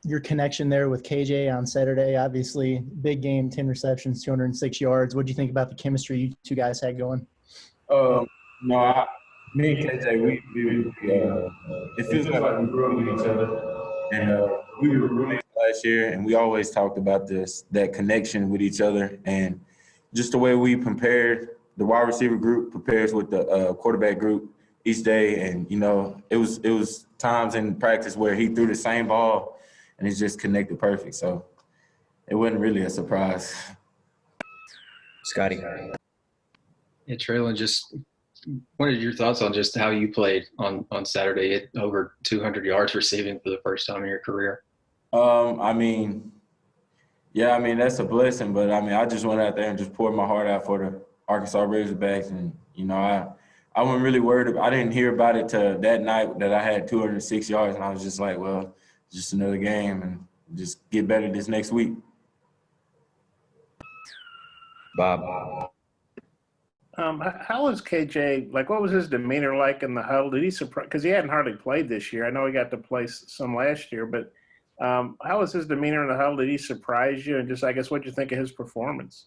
your connection there with KJ on Saturday. Obviously, big game, 10 receptions, 206 yards. What do you think about the chemistry you two guys had going? No, me and KJ, it feels like we grew up with each other, and we were roommates last year, and we always talked about that connection with each other, and just the way we prepared, the wide receiver group prepares with the quarterback group each day, and it was times in practice where he threw the same ball, and it just connected perfect. So it wasn't really a surprise. Scotty. Yeah, Treylon, just what are your thoughts on just how you played on Saturday at over 200 yards receiving for the first time in your career? That's a blessing, but I just went out there and just poured my heart out for the Arkansas Razorbacks, and I wasn't really worried I didn't hear about it till that night that I had 206 yards, and I was just like, well, just another game, and just get better this next week. Bob. How was KJ, what was his demeanor like in the huddle? Did he surprise, because he hadn't hardly played this year. I know he got to play some last year, but how was his demeanor in the huddle? Did he surprise you? And just, I guess, what did you think of his performance?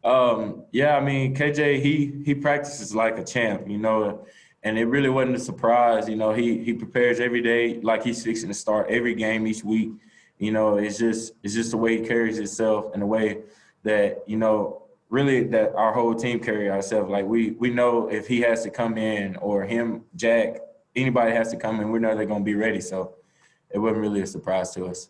KJ, he practices like a champ, and it really wasn't a surprise. He prepares every day like he's fixing to start every game each week. It's just the way he carries himself and the way that, really that our whole team carry ourselves. Like we know if he has to come in or him, Jack, anybody has to come in, we know they're going to be ready. So it wasn't really a surprise to us.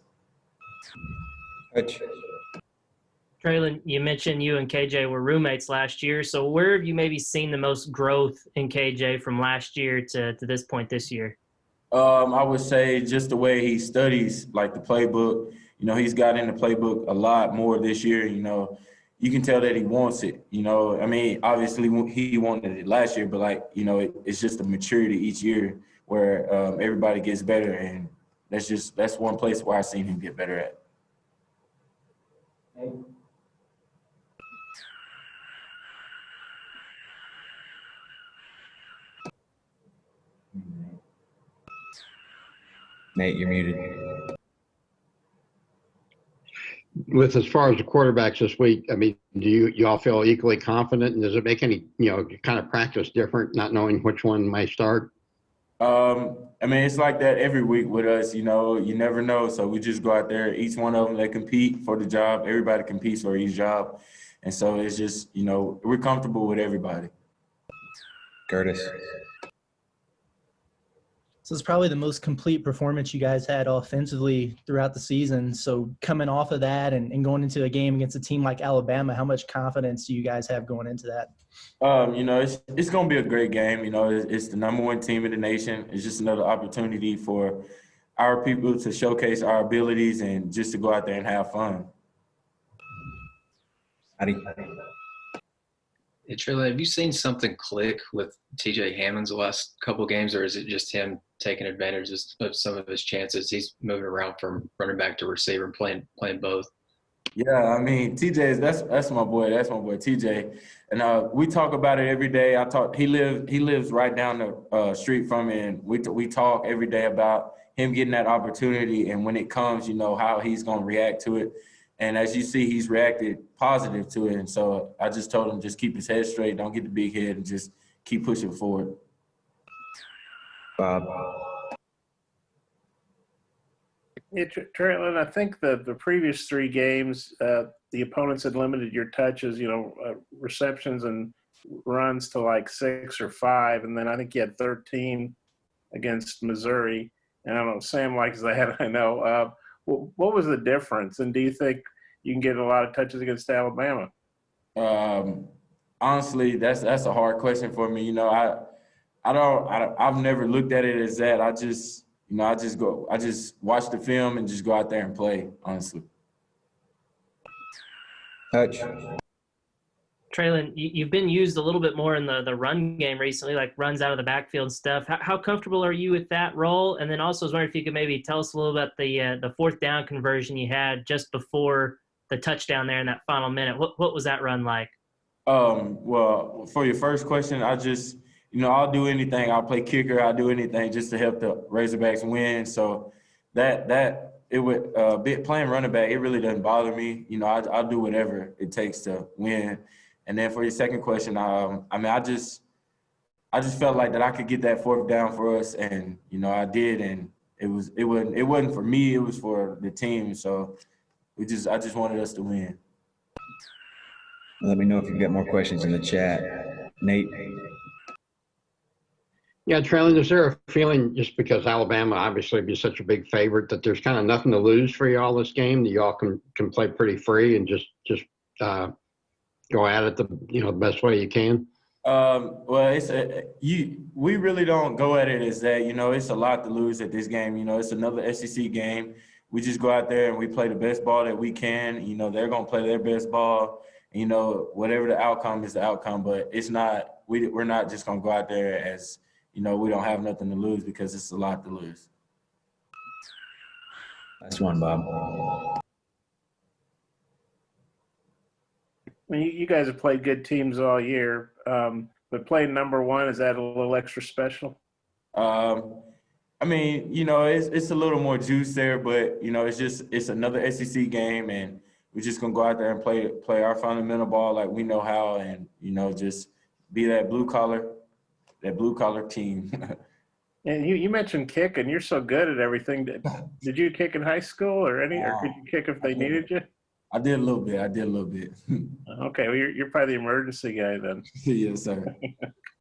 Treylon, you mentioned you and KJ were roommates last year. So where have you maybe seen the most growth in KJ from last year to this point this year? I would say just the way he studies, like the playbook. He's got in the playbook a lot more this year. You can tell that he wants it. Obviously he wanted it last year, but it's just a maturity each year where everybody gets better, and that's one place where I've seen him get better at. Nate, you're muted. With as far as the quarterbacks this week, do you all feel equally confident? And does it make any, kind of practice different, not knowing which one may start? It's like that every week with us, you never know. So we just go out there, each one of them, they compete for the job. Everybody competes for each job. And so it's just, we're comfortable with everybody. Curtis. So it's probably the most complete performance you guys had offensively throughout the season. So coming off of that and going into a game against a team like Alabama, how much confidence do you guys have going into that? It's going to be a great game. It's the number one team in the nation. It's just another opportunity for our people to showcase our abilities and just to go out there and have fun. Hey, Treylon, have you seen something click with TJ Hammons the last couple of games, or is it just him taking advantage of some of his chances? He's moving around from running back to receiver and playing both. Yeah, TJ, that's my boy. That's my boy, TJ. And we talk about it every day. He lives right down the street from me, and we talk every day about him getting that opportunity, and when it comes, how he's going to react to it. And as you see, he's reacted positive to it. And so I just told him just keep his head straight, don't get the big head, and just keep pushing forward. Bob. Yeah, Treylon, I think the previous three games, the opponents had limited your touches, receptions and runs to 6 or 5. And then I think you had 13 against Missouri. And I don't know, Sam likes that, I know. What was the difference? And do you think you can get a lot of touches against Alabama? Honestly, that's a hard question for me. I've never looked at it as that. I just watch the film and just go out there and play, honestly. Hutch. Treylon, you've been used a little bit more in the run game recently, like runs out of the backfield stuff. How comfortable are you with that role? And then also I was wondering if you could maybe tell us a little about the fourth down conversion you had just before the touchdown there in that final minute. What was that run like? Well, for your first question, I just, I'll do anything. I'll play kicker. I'll do anything just to help the Razorbacks win. So that playing running back, it really doesn't bother me. You know, I'll do whatever it takes to win. And then for your second question, I just felt like that I could get that fourth down for us, and you know I did, and it wasn't for me, it was for the team. So I just wanted us to win. Let me know if you've got more questions in the chat. Nate? Yeah, Treylon, is there a feeling, just because Alabama obviously be such a big favorite, that there's kind of nothing to lose for y'all this game, that y'all can play pretty free and just go at it the best way you can? Well, we really don't go at it as that. You know, it's a lot to lose at this game. You know, it's another SEC game. We just go out there and we play the best ball that we can. You know, they're gonna play their best ball. You know, whatever the outcome is the outcome. But it's not. We're not just gonna go out there as, you know, we don't have nothing to lose, because it's a lot to lose. That's one, Bob. I mean, you guys have played good teams all year, but playing number one, is that a little extra special? I mean, you know, it's a little more juice there, but you know, it's another SEC game, and we're just gonna go out there and play our fundamental ball like we know how, and you know, just be that blue collar team. And you mentioned kick, and you're so good at everything. Did you kick in high school or could you kick if they needed you? I did a little bit. Okay, well, you're probably the emergency guy then. Yes, sir.